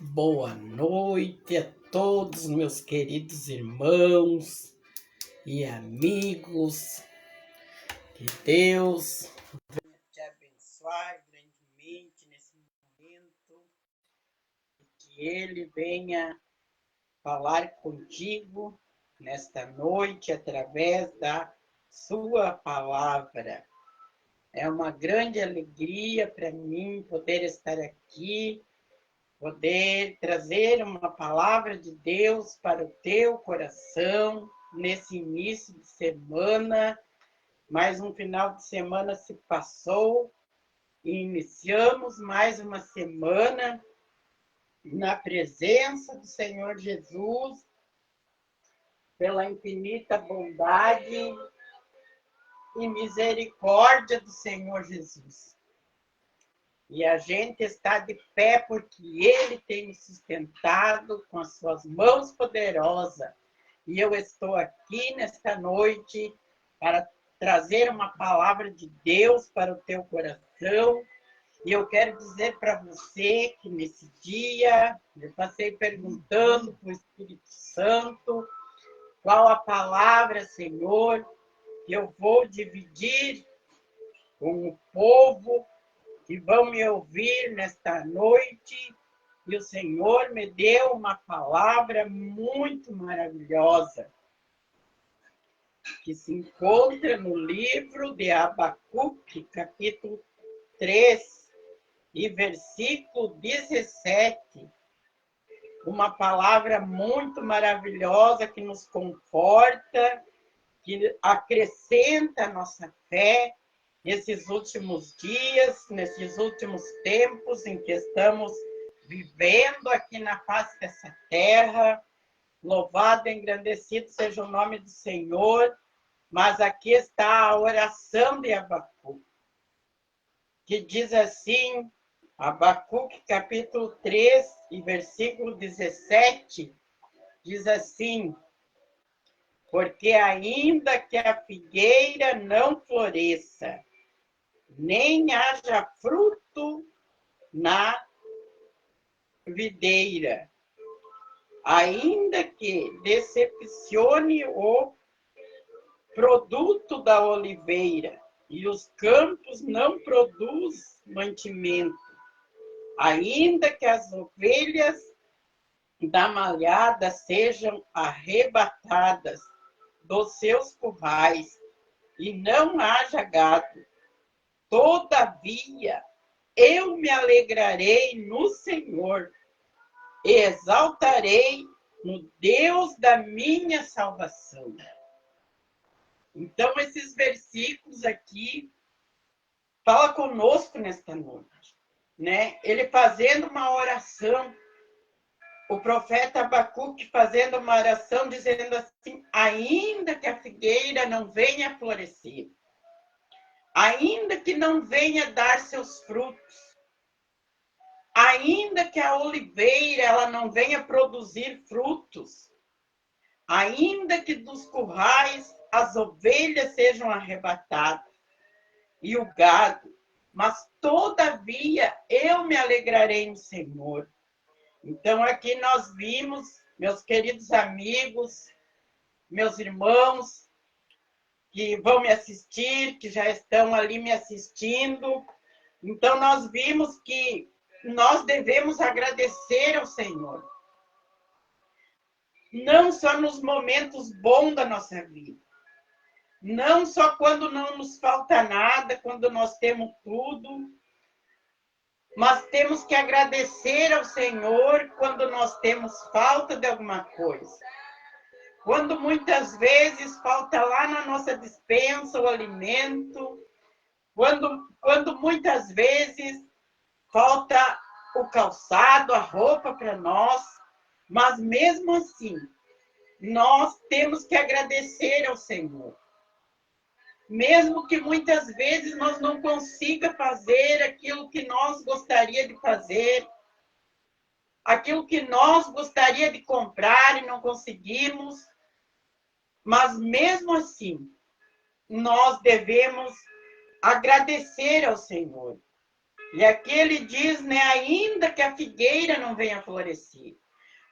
Boa noite a todos meus queridos irmãos e amigos. Que Deus venha te abençoar grandemente nesse momento e que Ele venha falar contigo nesta noite através da sua palavra. É uma grande alegria para mim poder estar aqui, poder trazer uma palavra de Deus para o teu coração nesse início de semana. Mais um final de semana se passou e iniciamos mais uma semana na presença do Senhor Jesus, pela infinita bondade e misericórdia do Senhor Jesus. E a gente está de pé porque Ele tem nos sustentado com as suas mãos poderosas. E eu estou aqui nesta noite para trazer uma palavra de Deus para o teu coração. E eu quero dizer para você que nesse dia eu passei perguntando para o Espírito Santo qual a palavra, Senhor, que eu vou dividir com o povo que vão me ouvir nesta noite. E o Senhor me deu uma palavra muito maravilhosa, que se encontra no livro de Abacuque, capítulo 3, e versículo 17. Uma palavra muito maravilhosa que nos conforta, que acrescenta a nossa fé nesses últimos dias, nesses últimos tempos em que estamos vivendo aqui na face dessa terra. Louvado e engrandecido seja o nome do Senhor. Mas aqui está a oração de Abacuque, que diz assim, Abacuque capítulo 3 e versículo 17, diz assim: porque ainda que a figueira não floresça, nem haja fruto na videira, ainda que decepcione o produto da oliveira e os campos não produzam mantimento, ainda que as ovelhas da malhada sejam arrebatadas dos seus currais e não haja gado, todavia eu me alegrarei no Senhor e exaltarei no Deus da minha salvação. Então, esses versículos aqui falam conosco nesta noite, né? Ele fazendo uma oração, o profeta Abacuque fazendo uma oração, dizendo assim: ainda que a figueira não venha florescer, ainda que não venha dar seus frutos, ainda que a oliveira ela não venha produzir frutos, ainda que dos currais as ovelhas sejam arrebatadas e o gado, mas todavia eu me alegrarei no Senhor. Então aqui nós vimos, meus queridos amigos, meus irmãos que vão me assistir, que já estão ali me assistindo. Então nós vimos que nós devemos agradecer ao Senhor. Não só nos momentos bons da nossa vida. Não só quando não nos falta nada, quando nós temos tudo. Mas temos que agradecer ao Senhor quando nós temos falta de alguma coisa. Quando muitas vezes falta lá na nossa despensa o alimento. Quando muitas vezes falta o calçado, a roupa para nós. Mas mesmo assim, nós temos que agradecer ao Senhor. Mesmo que muitas vezes nós não consiga fazer aquilo que nós gostaria de fazer, aquilo que nós gostaria de comprar e não conseguimos, mas mesmo assim, nós devemos agradecer ao Senhor. E aqui ele diz, né, ainda que a figueira não venha florescer,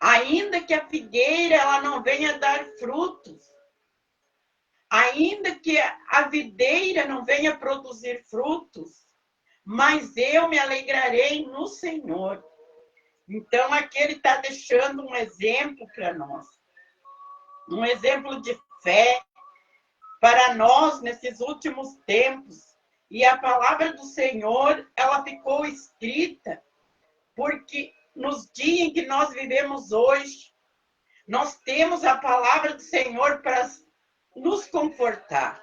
ainda que a figueira ela não venha dar frutos, ainda que a videira não venha produzir frutos, mas eu me alegrarei no Senhor. Então, aqui ele está deixando um exemplo para nós, um exemplo de fé para nós nesses últimos tempos. E a palavra do Senhor, ela ficou escrita porque nos dias em que nós vivemos hoje, nós temos a palavra do Senhor para nos confortar.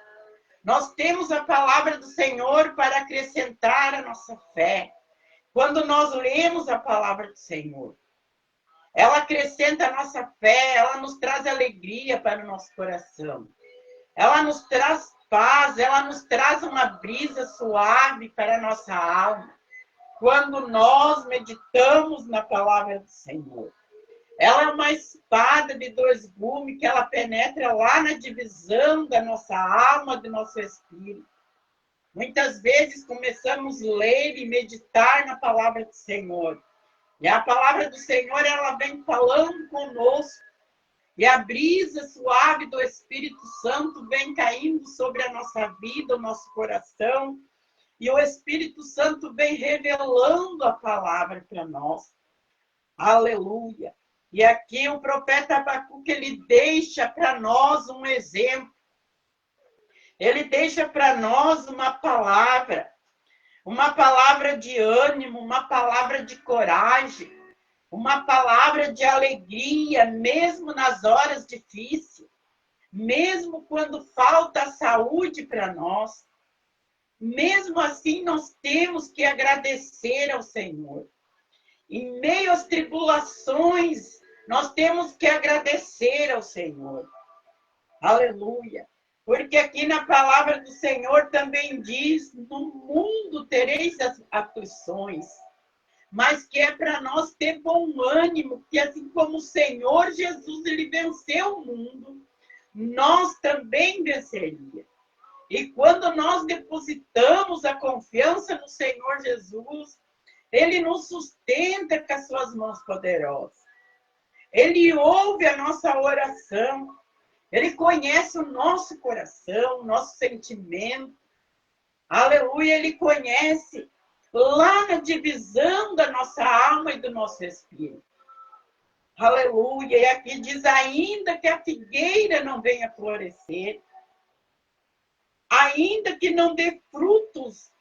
Nós temos a palavra do Senhor para acrescentar a nossa fé. Quando nós lemos a palavra do Senhor, ela acrescenta a nossa fé, ela nos traz alegria para o nosso coração. Ela nos traz paz, ela nos traz uma brisa suave para a nossa alma. Quando nós meditamos na palavra do Senhor. Ela é uma espada de dois gumes que ela penetra lá na divisão da nossa alma, do nosso espírito. Muitas vezes começamos a ler e meditar na palavra do Senhor. E a palavra do Senhor, ela vem falando conosco. E a brisa suave do Espírito Santo vem caindo sobre a nossa vida, o nosso coração. E o Espírito Santo vem revelando a palavra para nós. Aleluia. E aqui o profeta Abacuque, ele deixa para nós um exemplo. Ele deixa para nós uma palavra de ânimo, uma palavra de coragem, uma palavra de alegria, mesmo nas horas difíceis, mesmo quando falta saúde para nós. Mesmo assim, nós temos que agradecer ao Senhor. Em meio às tribulações, nós temos que agradecer ao Senhor. Aleluia. Porque aqui na palavra do Senhor também diz, no mundo tereis as aflições, mas que é para nós ter bom ânimo, que assim como o Senhor Jesus, ele venceu o mundo, nós também venceríamos. E quando nós depositamos a confiança no Senhor Jesus, ele nos sustenta com as suas mãos poderosas. Ele ouve a nossa oração. Ele conhece o nosso coração, o nosso sentimento. Aleluia, ele conhece lá na divisão da nossa alma e do nosso espírito. Aleluia, e aqui diz, ainda que a figueira não venha florescer, ainda que não dê frutos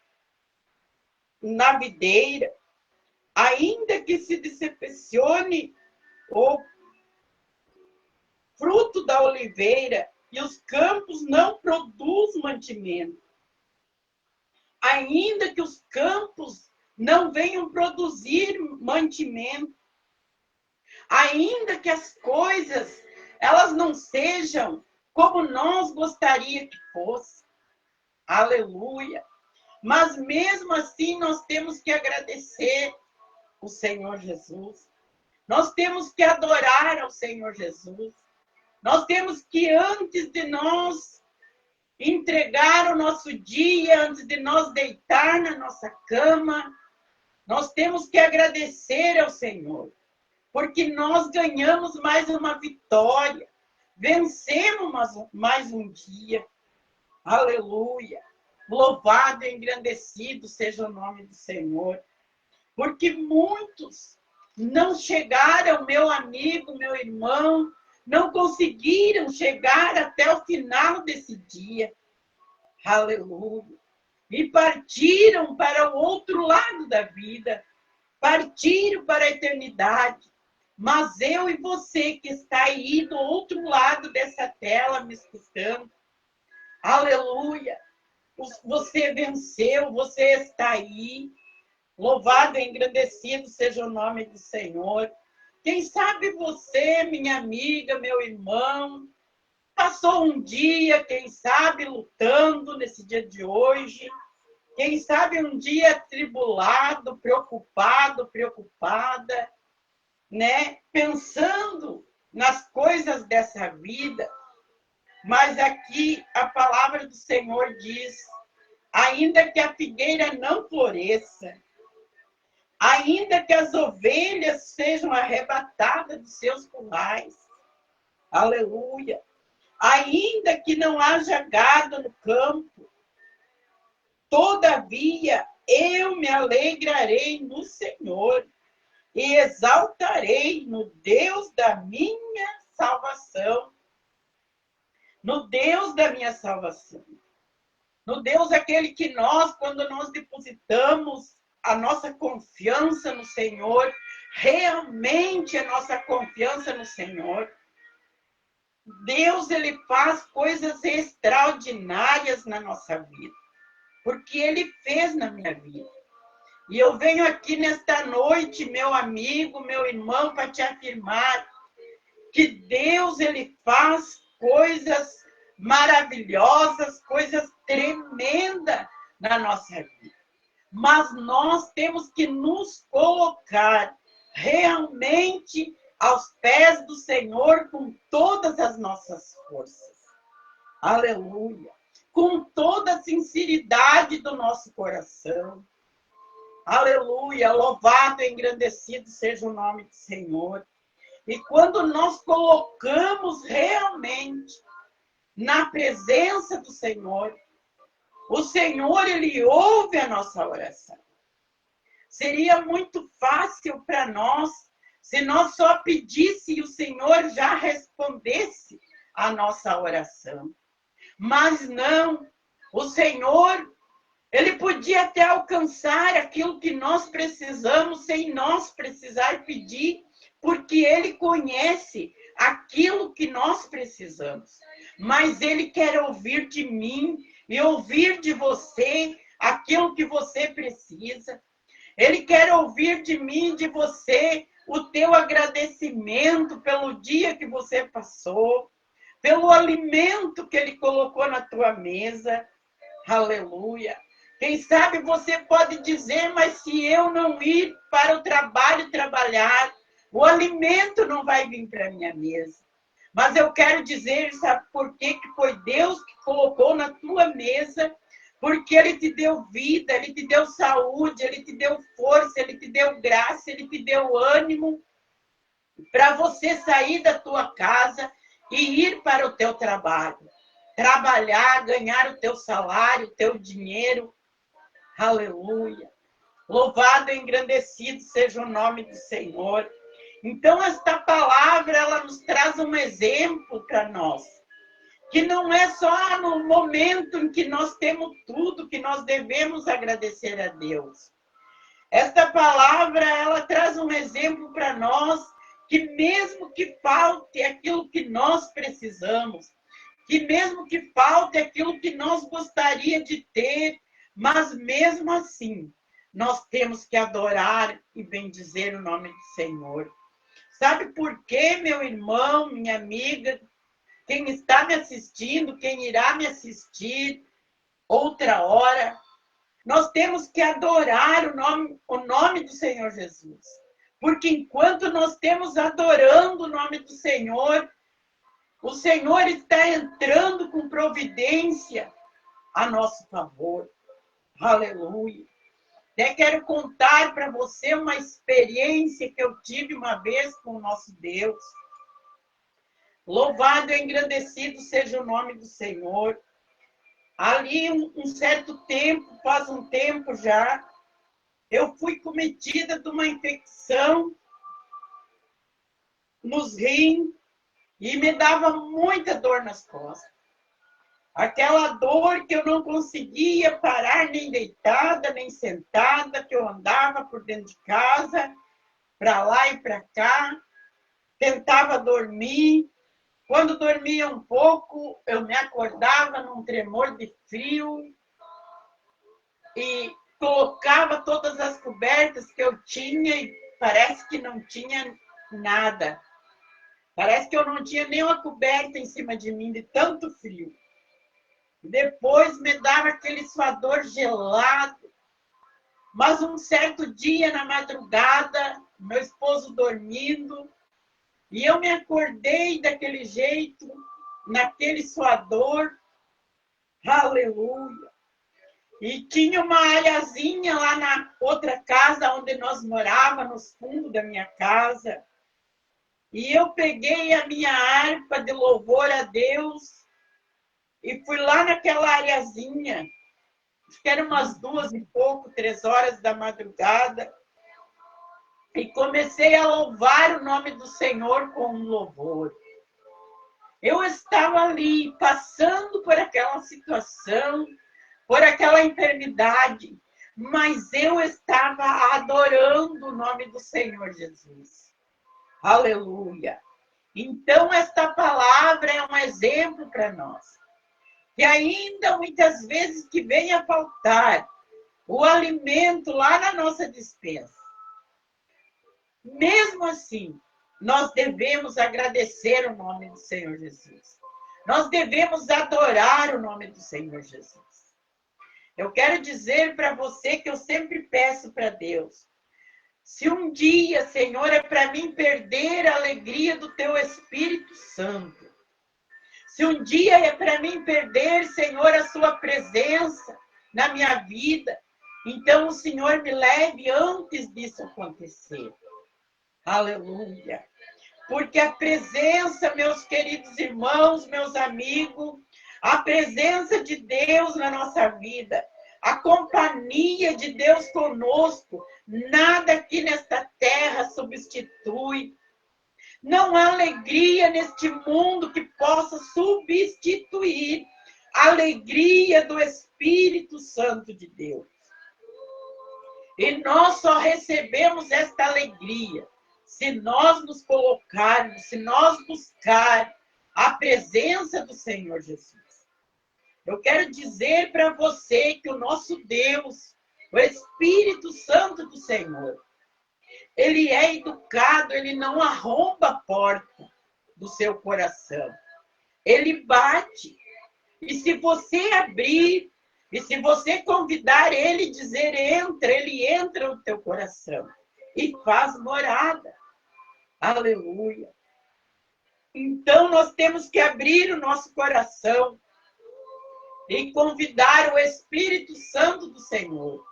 na videira, ainda que se decepcione o fruto da oliveira e os campos não produzam mantimento, ainda que os campos não venham produzir mantimento, ainda que as coisas elas não sejam como nós gostaríamos que fosse. Aleluia. Mas mesmo assim nós temos que agradecer o Senhor Jesus. Nós temos que adorar ao Senhor Jesus. Nós temos que, antes de nós entregar o nosso dia, antes de nós deitar na nossa cama, nós temos que agradecer ao Senhor. Porque nós ganhamos mais uma vitória. Vencemos mais um dia. Aleluia. Louvado e engrandecido seja o nome do Senhor. Porque muitos não chegaram, meu amigo, meu irmão, não conseguiram chegar até o final desse dia. Aleluia. E partiram para o outro lado da vida. Partiram para a eternidade. Mas eu e você que está aí do outro lado dessa tela me escutando, aleluia, você venceu, você está aí, louvado e engrandecido seja o nome do Senhor. Quem sabe você, minha amiga, meu irmão, passou um dia, quem sabe, lutando nesse dia de hoje, quem sabe um dia atribulado, preocupado, preocupada, né? Pensando nas coisas dessa vida, mas aqui a palavra do Senhor diz, ainda que a figueira não floresça, Ainda que as ovelhas sejam arrebatadas de seus currais. Aleluia. Ainda que não haja gado no campo, todavia eu me alegrarei no Senhor e exaltarei no Deus da minha salvação. No Deus da minha salvação. No Deus aquele que nós, quando nós depositamos a nossa confiança no Senhor, realmente a nossa confiança no Senhor, Deus, ele faz coisas extraordinárias na nossa vida, porque ele fez na minha vida. E eu venho aqui nesta noite, meu amigo, meu irmão, para te afirmar que Deus, ele faz coisas maravilhosas, coisas tremendas na nossa vida. Mas nós temos que nos colocar realmente aos pés do Senhor com todas as nossas forças. Aleluia. Com toda a sinceridade do nosso coração. Aleluia. Louvado e engrandecido seja o nome do Senhor. E quando nós colocamos realmente na presença do Senhor, o Senhor, ele ouve a nossa oração. Seria muito fácil para nós se nós só pedíssemos e o Senhor já respondesse a nossa oração. Mas não, o Senhor, ele podia até alcançar aquilo que nós precisamos sem nós precisar pedir, porque ele conhece aquilo que nós precisamos. Mas ele quer ouvir de mim e ouvir de você aquilo que você precisa. Ele quer ouvir de mim e de você o teu agradecimento pelo dia que você passou, pelo alimento que ele colocou na tua mesa. Aleluia. Quem sabe você pode dizer, mas se eu não ir para o trabalho trabalhar, o alimento não vai vir para a minha mesa. Mas eu quero dizer, sabe por quê? Que foi Deus que colocou na tua mesa, porque ele te deu vida, ele te deu saúde, ele te deu força, ele te deu graça, ele te deu ânimo para você sair da tua casa e ir para o teu trabalho. Trabalhar, ganhar o teu salário, o teu dinheiro. Aleluia. Louvado e engrandecido seja o nome do Senhor. Então, esta palavra, ela nos traz um exemplo para nós. Que não é só no momento em que nós temos tudo que nós devemos agradecer a Deus. Esta palavra, ela traz um exemplo para nós que mesmo que falte aquilo que nós precisamos, que mesmo que falte aquilo que nós gostaria de ter, mas mesmo assim, nós temos que adorar e bendizer o nome do Senhor. Sabe por quê, meu irmão, minha amiga, quem está me assistindo, quem irá me assistir outra hora, nós temos que adorar o nome do Senhor Jesus. Porque enquanto nós temos adorando o nome do Senhor, o Senhor está entrando com providência a nosso favor. Aleluia. Até quero contar para você uma experiência que eu tive uma vez com o nosso Deus. Louvado e engrandecido seja o nome do Senhor. Ali, um certo tempo, faz um tempo já, eu fui cometida de uma infecção nos rins e me dava muita dor nas costas. Aquela dor que eu não conseguia parar nem deitada, nem sentada, que eu andava por dentro de casa, para lá e para cá, tentava dormir. Quando dormia um pouco, eu me acordava num tremor de frio e colocava todas as cobertas que eu tinha e parece que não tinha nada. Parece que eu não tinha nenhuma coberta em cima de mim de tanto frio. Depois me dava aquele suador gelado. Mas um certo dia, na madrugada, meu esposo dormindo, e eu me acordei daquele jeito, naquele suador. Aleluia. E tinha uma areazinha lá na outra casa onde nós morávamos, no fundo da minha casa. E eu peguei a minha harpa de louvor a Deus e fui lá naquela areazinha. Acho que eram umas 2h e pouco, 3 horas da madrugada. E comecei a louvar o nome do Senhor com um louvor. Eu estava ali passando por aquela situação, por aquela enfermidade, mas eu estava adorando o nome do Senhor Jesus. Aleluia! Então, esta palavra é um exemplo para nós. E ainda muitas vezes que venha faltar o alimento lá na nossa despensa. Mesmo assim, nós devemos agradecer o nome do Senhor Jesus. Nós devemos adorar o nome do Senhor Jesus. Eu quero dizer para você que eu sempre peço para Deus, se um dia, Senhor, é para mim perder a alegria do Teu Espírito Santo, se um dia é para mim perder, Senhor, a Sua presença na minha vida, então o Senhor me leve antes disso acontecer. Aleluia. Porque a presença, meus queridos irmãos, meus amigos, a presença de Deus na nossa vida, a companhia de Deus conosco, nada aqui nesta terra substitui. Não há alegria neste mundo que possa substituir a alegria do Espírito Santo de Deus. E nós só recebemos esta alegria se nós nos colocarmos, se nós buscar a presença do Senhor Jesus. Eu quero dizer para você que o nosso Deus, o Espírito Santo do Senhor, ele é educado, ele não arromba a porta do seu coração. Ele bate. E se você abrir, e se você convidar ele e dizer entra, ele entra no teu coração e faz morada. Aleluia. Então nós temos que abrir o nosso coração e convidar o Espírito Santo do Senhor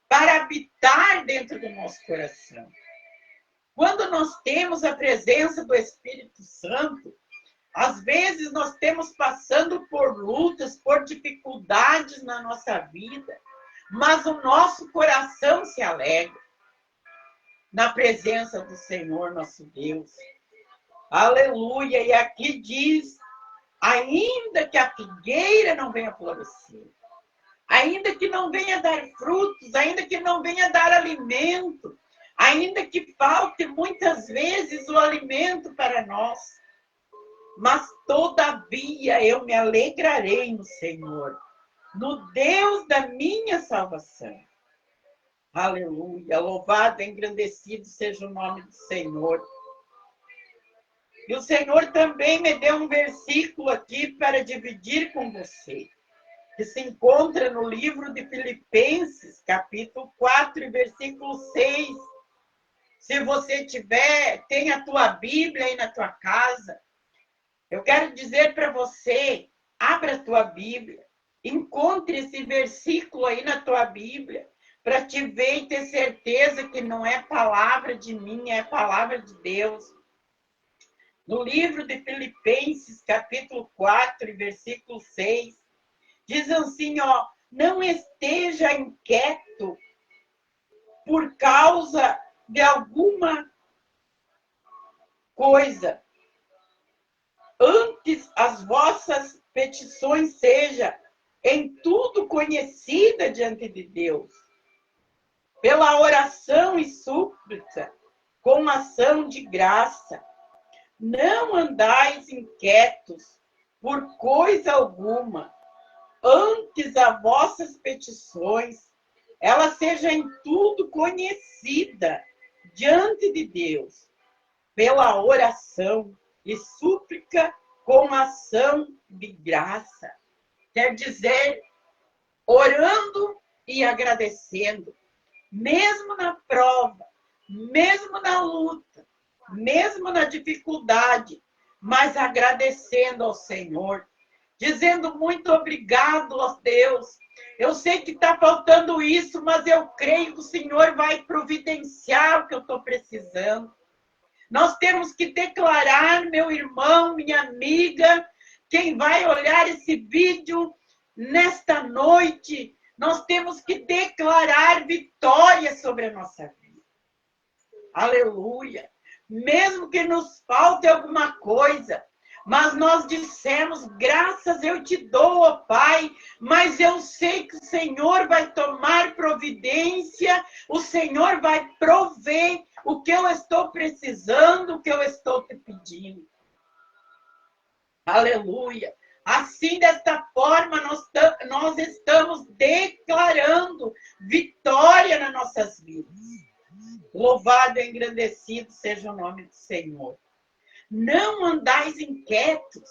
para habitar dentro do nosso coração. Quando nós temos a presença do Espírito Santo, às vezes nós temos passando por lutas, por dificuldades na nossa vida, mas o nosso coração se alegra na presença do Senhor, nosso Deus. Aleluia! E aqui diz, ainda que a figueira não venha florescer, ainda que não venha dar frutos, ainda que não venha dar alimento, ainda que falte muitas vezes o alimento para nós, mas todavia eu me alegrarei no Senhor, no Deus da minha salvação. Aleluia, louvado e engrandecido seja o nome do Senhor. E o Senhor também me deu um versículo aqui para dividir com você, que se encontra no livro de Filipenses, capítulo 4, versículo 6. Se você tem a tua Bíblia aí na tua casa, eu quero dizer para você, abra a tua Bíblia, encontre esse versículo aí na tua Bíblia, para te ver e ter certeza que não é palavra de mim, é palavra de Deus. No livro de Filipenses, capítulo 4, versículo 6, diz assim, ó, não esteja inquieto por causa de alguma coisa. Antes as vossas petições sejam em tudo conhecida diante de Deus, pela oração e súplica, com ação de graça. Não andais inquietos por coisa alguma, antes as vossas petições, ela seja em tudo conhecida diante de Deus, pela oração e súplica com ação de graça. Quer dizer, orando e agradecendo, mesmo na prova, mesmo na luta, mesmo na dificuldade, mas agradecendo ao Senhor, dizendo muito obrigado a Deus, Eu sei que está faltando isso, mas eu creio que o Senhor vai providenciar o que eu estou precisando. Nós temos que declarar, meu irmão, minha amiga, quem vai olhar esse vídeo nesta noite, nós temos que declarar vitória sobre a nossa vida. Aleluia! Mesmo que nos falte alguma coisa, mas nós dissemos, graças eu te dou, ó Pai, mas eu sei que o Senhor vai tomar providência, o Senhor vai prover o que eu estou precisando, o que eu estou te pedindo. Aleluia! Assim, desta forma, nós estamos declarando vitória nas nossas vidas. Louvado e engrandecido seja o nome do Senhor. Não andais inquietos,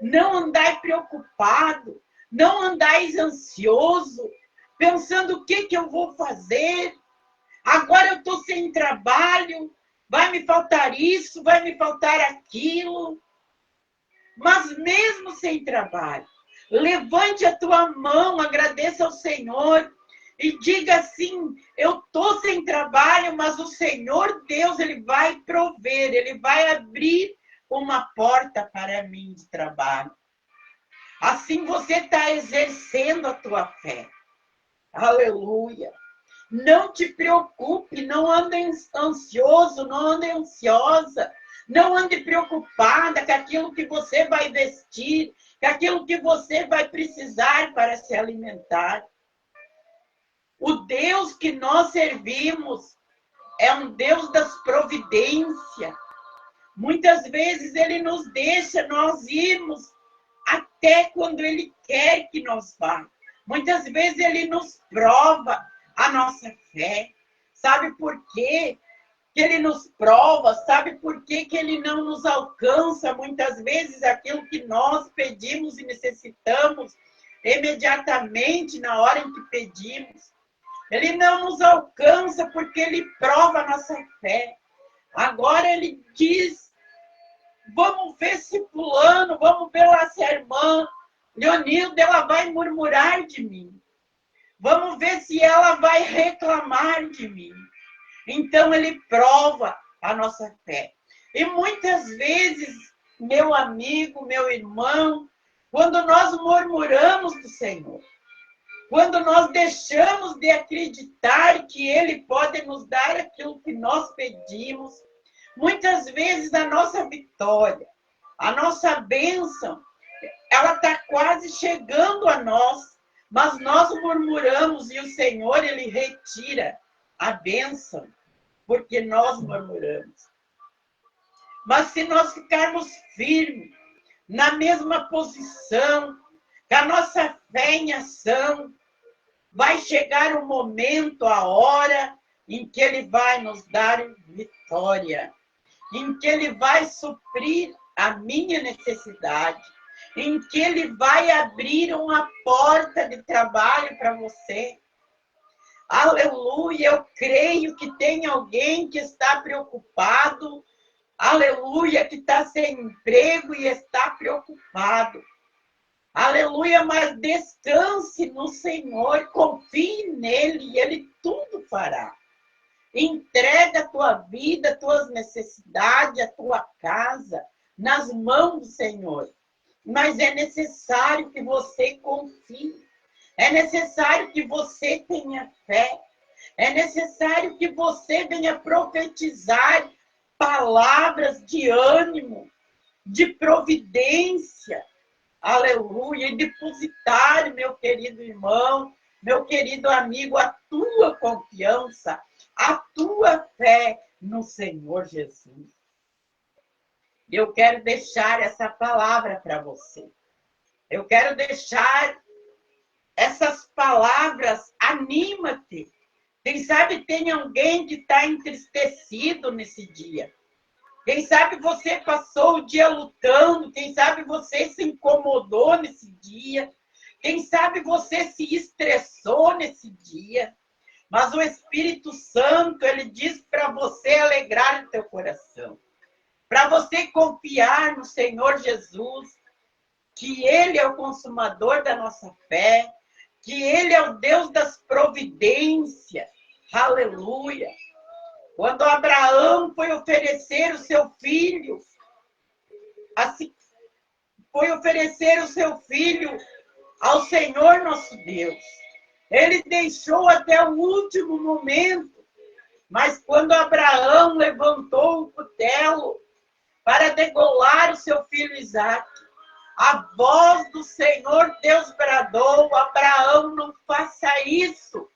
não andai preocupado, não andais ansioso, pensando o que eu vou fazer. Agora eu estou sem trabalho, vai me faltar isso, vai me faltar aquilo. Mas mesmo sem trabalho, levante a tua mão, agradeça ao Senhor e diga assim, eu estou sem trabalho, mas o Senhor Deus, Ele vai prover, Ele vai abrir uma porta para mim de trabalho. Assim você está exercendo a tua fé. Aleluia. Não te preocupe, não ande ansioso, não ande ansiosa. Não ande preocupada com aquilo que você vai vestir, com aquilo que você vai precisar para se alimentar. O Deus que nós servimos é um Deus das providências. Muitas vezes Ele nos deixa nós irmos até quando Ele quer que nós vá. Muitas vezes Ele nos prova a nossa fé. Sabe por quê que Ele nos prova? Sabe por quê que Ele não nos alcança muitas vezes aquilo que nós pedimos e necessitamos imediatamente na hora em que pedimos? Ele não nos alcança porque Ele prova a nossa fé. Agora Ele diz, vamos ver se fulano, vamos ver lá se a irmã Leonilda, ela vai murmurar de mim. Vamos ver se ela vai reclamar de mim. Então, Ele prova a nossa fé. E muitas vezes, meu amigo, meu irmão, quando nós murmuramos do Senhor, quando nós deixamos de acreditar que Ele pode nos dar aquilo que nós pedimos, muitas vezes a nossa vitória, a nossa bênção, ela está quase chegando a nós, mas nós murmuramos e o Senhor, Ele retira a bênção, porque nós murmuramos. Mas se nós ficarmos firmes, na mesma posição, com a nossa fé em ação, vai chegar o momento, a hora, em que Ele vai nos dar vitória, em que Ele vai suprir a minha necessidade, em que Ele vai abrir uma porta de trabalho para você. Aleluia, eu creio que tem alguém que está preocupado, aleluia, que está sem emprego e está preocupado. Aleluia, mas descanse no Senhor, confie nele e Ele tudo fará. Entrega a tua vida, as tuas necessidades, a tua casa nas mãos do Senhor. Mas é necessário que você confie. É necessário que você tenha fé. É necessário que você venha profetizar palavras de ânimo, de providência. Aleluia. E depositar, meu querido irmão, meu querido amigo, a tua confiança, a tua fé no Senhor Jesus. Eu quero deixar essa palavra para você. Eu quero deixar essas palavras, anima-te. Quem sabe tem alguém que está entristecido nesse dia. Quem sabe você passou o dia lutando, quem sabe você se incomodou nesse dia, quem sabe você se estressou nesse dia. Mas o Espírito Santo, ele diz para você alegrar o teu coração. Para você confiar no Senhor Jesus, que Ele é o consumador da nossa fé, que Ele é o Deus das providências. Aleluia. Quando Abraão foi oferecer o seu filho, assim, foi oferecer o seu filho ao Senhor nosso Deus. Ele deixou até o último momento, mas quando Abraão levantou o cutelo para degolar o seu filho Isaque, a voz do Senhor Deus bradou: Abraão, não faça isso.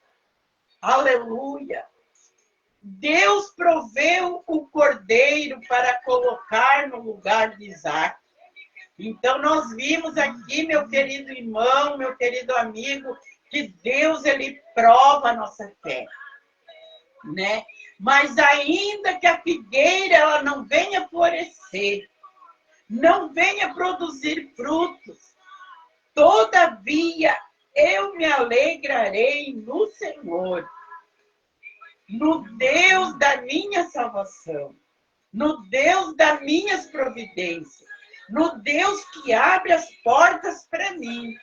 Aleluia. Deus proveu o cordeiro para colocar no lugar de Isaque. Então, nós vimos aqui, meu querido irmão, meu querido amigo, que Deus, ele prova a nossa fé, né? Mas ainda que a figueira, ela não venha florescer, não venha produzir frutos, todavia, eu me alegrarei no Senhor, no Deus da minha salvação, no Deus das minhas providências, no Deus que abre as portas para mim,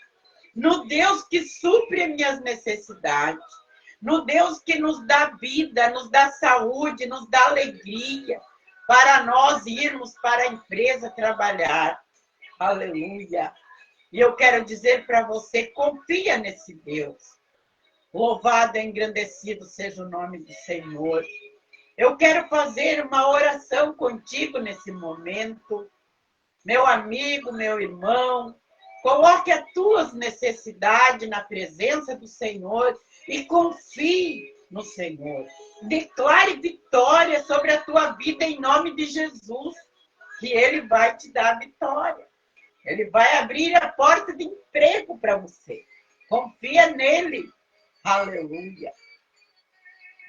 no Deus que supre minhas necessidades, no Deus que nos dá vida, nos dá saúde, nos dá alegria, para nós irmos para a empresa trabalhar. Aleluia. E eu quero dizer para você, confia nesse Deus. Louvado e engrandecido seja o nome do Senhor. Eu quero fazer uma oração contigo nesse momento. Meu amigo, meu irmão, coloque as tuas necessidades na presença do Senhor e confie no Senhor. Declare vitória sobre a tua vida em nome de Jesus, que Ele vai te dar vitória. Ele vai abrir a porta de emprego para você. Confia nele. Aleluia.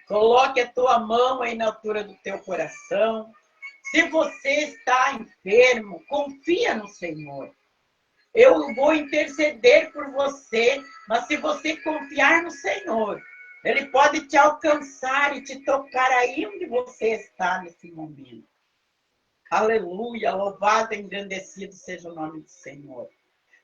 Coloque a tua mão aí na altura do teu coração. Se você está enfermo, confia no Senhor. Eu vou interceder por você, mas se você confiar no Senhor, Ele pode te alcançar e te tocar aí onde você está nesse momento. Aleluia, louvado e engrandecido seja o nome do Senhor.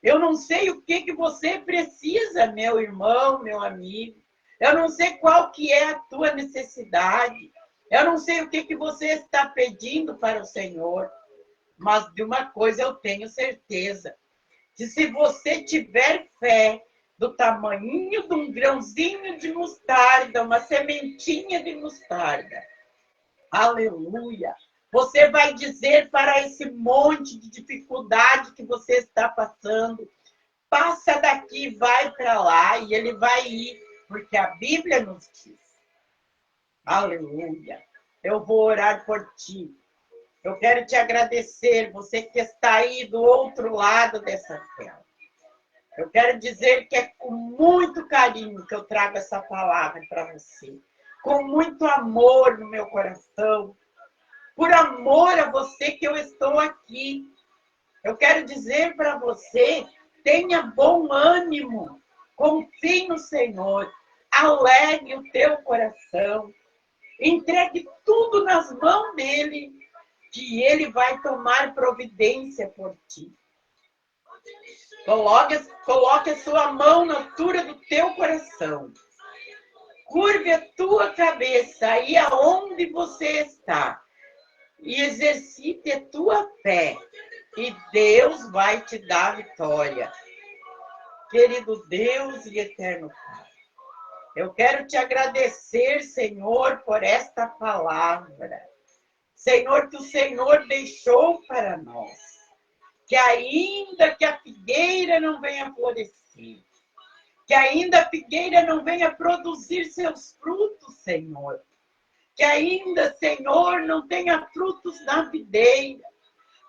Eu não sei o que você precisa, meu irmão, meu amigo. Eu não sei qual que é a tua necessidade. Eu não sei o que você está pedindo para o Senhor. Mas de uma coisa eu tenho certeza. Que se você tiver fé do tamanho de um grãozinho de mostarda, uma sementinha de mostarda, aleluia, você vai dizer para esse monte de dificuldade que você está passando, passa daqui, vai para lá, e ele vai ir, porque a Bíblia nos diz. Aleluia. Eu vou orar por ti. Eu quero te agradecer, você que está aí do outro lado dessa tela. Eu quero dizer que é com muito carinho que eu trago essa palavra para você. Com muito amor no meu coração. Por amor a você que eu estou aqui. Eu quero dizer para você, tenha bom ânimo. Confie no Senhor. Alegre o teu coração. Entregue tudo nas mãos dele, que ele vai tomar providência por ti. Coloque a sua mão na altura do teu coração. Curve a tua cabeça aí aonde você está. E exercite a tua fé. E Deus vai te dar vitória. Querido Deus e eterno Pai, eu quero te agradecer, Senhor, por esta palavra. Senhor, que o Senhor deixou para nós. Que ainda que a figueira não venha florescer, que ainda a figueira não venha produzir seus frutos, Senhor. Que ainda, Senhor, não tenha frutos na videira,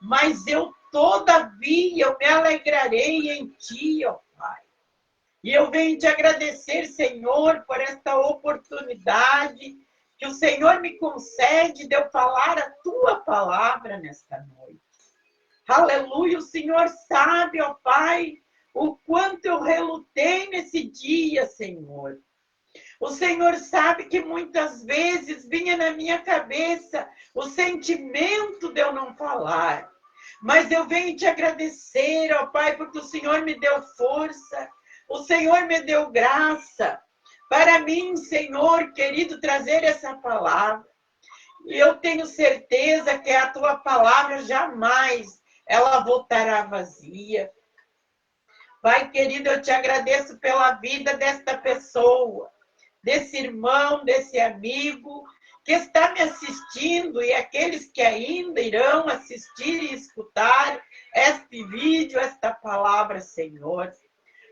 mas eu, todavia, eu me alegrarei em ti, ó Pai. E eu venho te agradecer, Senhor, por esta oportunidade que o Senhor me concede de eu falar a tua palavra nesta noite. Aleluia, o Senhor sabe, ó Pai, o quanto eu relutei nesse dia, Senhor. O Senhor sabe que muitas vezes vinha na minha cabeça o sentimento de eu não falar. Mas eu venho te agradecer, ó Pai, porque o Senhor me deu força. O Senhor me deu graça para mim, Senhor querido, trazer essa palavra. E eu tenho certeza que a tua palavra jamais ela voltará vazia. Pai querido, eu te agradeço pela vida desta pessoa, desse irmão, desse amigo que está me assistindo e aqueles que ainda irão assistir e escutar este vídeo, esta palavra, Senhor.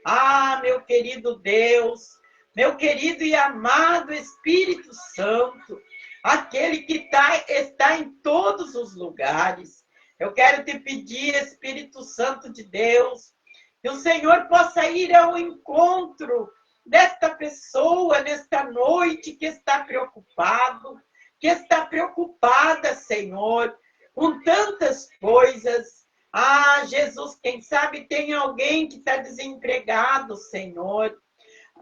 Ah, meu querido Deus, meu querido e amado Espírito Santo, aquele que está em todos os lugares. Eu quero te pedir, Espírito Santo de Deus, que o Senhor possa ir ao encontro desta pessoa, nesta noite, que está preocupado, que está preocupada, Senhor, com tantas coisas. Ah, Jesus, quem sabe tem alguém que está desempregado, Senhor.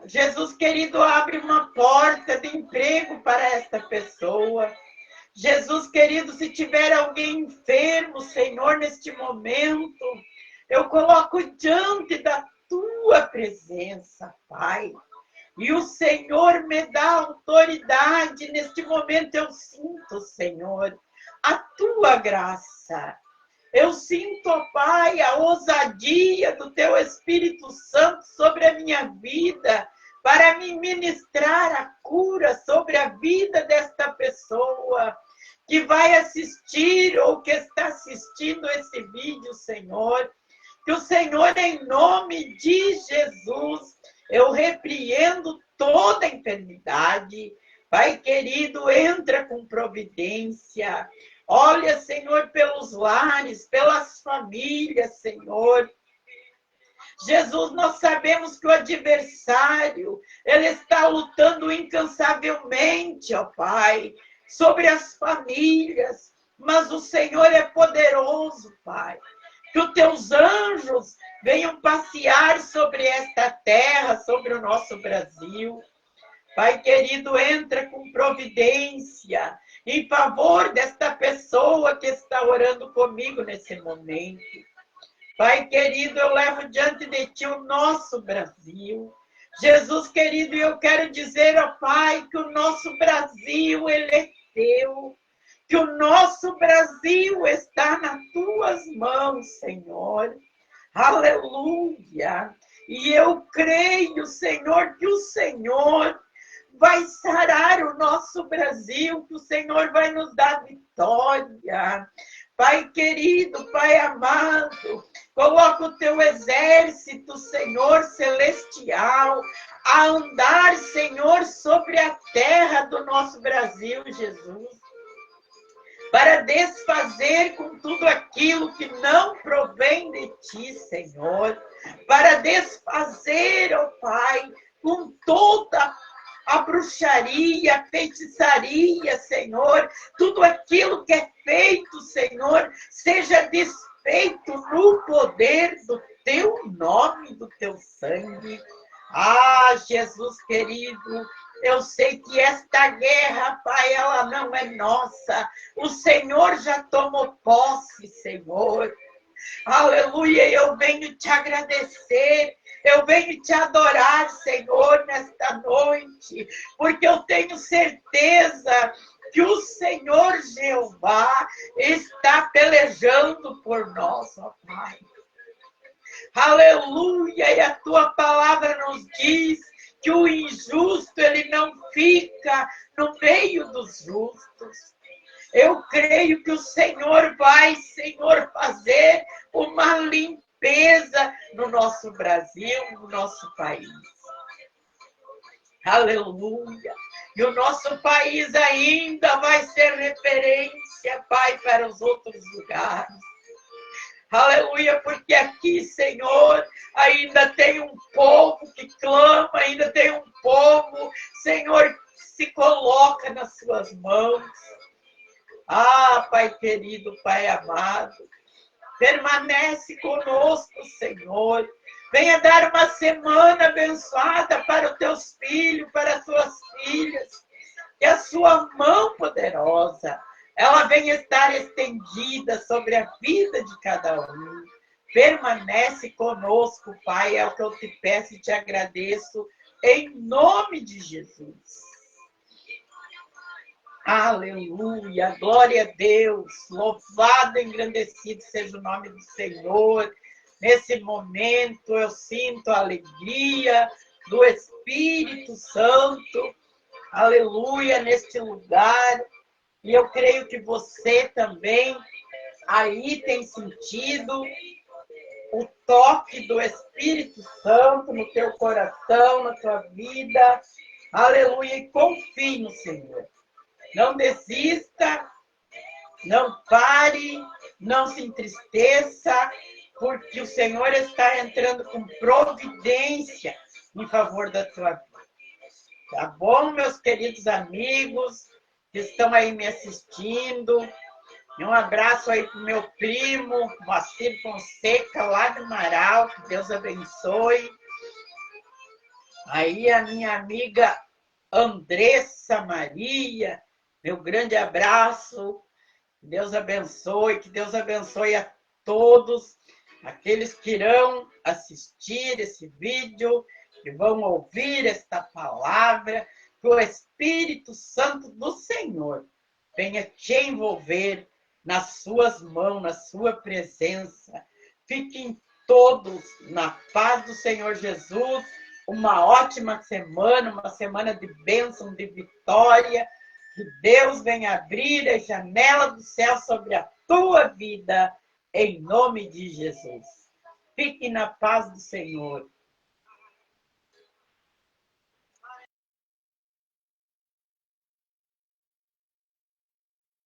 Jesus, querido, abre uma porta de emprego para esta pessoa. Jesus, querido, se tiver alguém enfermo, Senhor, neste momento, eu coloco diante da tua presença, Pai. E o Senhor me dá autoridade. Neste momento eu sinto, Senhor, a tua graça. Eu sinto, ó Pai, a ousadia do teu Espírito Santo sobre a minha vida, para me ministrar a cura sobre a vida desta pessoa que vai assistir ou que está assistindo esse vídeo, Senhor. Que o Senhor, em nome de Jesus, eu repreendo toda enfermidade. Pai querido, entra com providência. Olha, Senhor, pelos lares, pelas famílias, Senhor. Jesus, nós sabemos que o adversário, ele está lutando incansavelmente, ó Pai, sobre as famílias. Mas o Senhor é poderoso, Pai. Que os teus anjos venham passear sobre esta terra, sobre o nosso Brasil. Pai querido, entra com providência em favor desta pessoa que está orando comigo nesse momento. Pai querido, eu levo diante de ti o nosso Brasil. Jesus querido, eu quero dizer, ó Pai, que o nosso Brasil, ele é teu. Que o nosso Brasil está nas tuas mãos, Senhor. Aleluia. E eu creio, Senhor, que o Senhor vai sarar o nosso Brasil, que o Senhor vai nos dar vitória. Pai querido, Pai amado, coloca o teu exército, Senhor celestial, a andar, Senhor, sobre a terra do nosso Brasil, Jesus. Para desfazer com tudo aquilo que não provém de ti, Senhor. Para desfazer, ó Pai, com toda a bruxaria, a feitiçaria, Senhor. Tudo aquilo que é feito, Senhor, seja desfeito no poder do teu nome, do teu sangue. Ah, Jesus querido, eu sei que esta guerra, Pai, ela não é nossa. O Senhor já tomou posse, Senhor. Aleluia, eu venho te agradecer. Eu venho te adorar, Senhor, nesta noite. Porque eu tenho certeza que o Senhor Jeová está pelejando por nós, ó Pai. Aleluia, e a tua palavra nos diz que o injusto, ele não fica no meio dos justos. Eu creio que o Senhor vai, Senhor, fazer uma limpeza no nosso Brasil, no nosso país. Aleluia. E o nosso país ainda vai ser referência, Pai, para os outros lugares. Aleluia, porque aqui, Senhor, ainda tem um povo que clama, ainda tem um povo, Senhor, que se coloca nas suas mãos. Ah, Pai querido, Pai amado, permanece conosco, Senhor. Venha dar uma semana abençoada para os teus filhos, para as suas filhas. Que a sua mão poderosa, ela venha estar estendida sobre a vida de cada um. Permanece conosco, Pai, é o que eu te peço e te agradeço, em nome de Jesus. Aleluia, glória a Deus, louvado e engrandecido seja o nome do Senhor. Nesse momento eu sinto a alegria do Espírito Santo, aleluia, neste lugar. E eu creio que você também aí tem sentido o toque do Espírito Santo no teu coração, na tua vida. Aleluia, e confie no Senhor. Não desista, não pare, não se entristeça, porque o Senhor está entrando com providência em favor da tua vida. Tá bom, meus queridos amigos que estão aí me assistindo? Um abraço aí para o meu primo, Moacir Fonseca, lá do Amaral, que Deus abençoe. Aí a minha amiga Andressa Maria, meu grande abraço. Deus abençoe, que Deus abençoe a todos aqueles que irão assistir esse vídeo, que vão ouvir esta palavra, que o Espírito Santo do Senhor venha te envolver nas suas mãos, na sua presença. Fiquem todos na paz do Senhor Jesus. Uma ótima semana, uma semana de bênção, de vitória. Que Deus venha abrir a janela do céu sobre a tua vida, em nome de Jesus. Fique na paz do Senhor.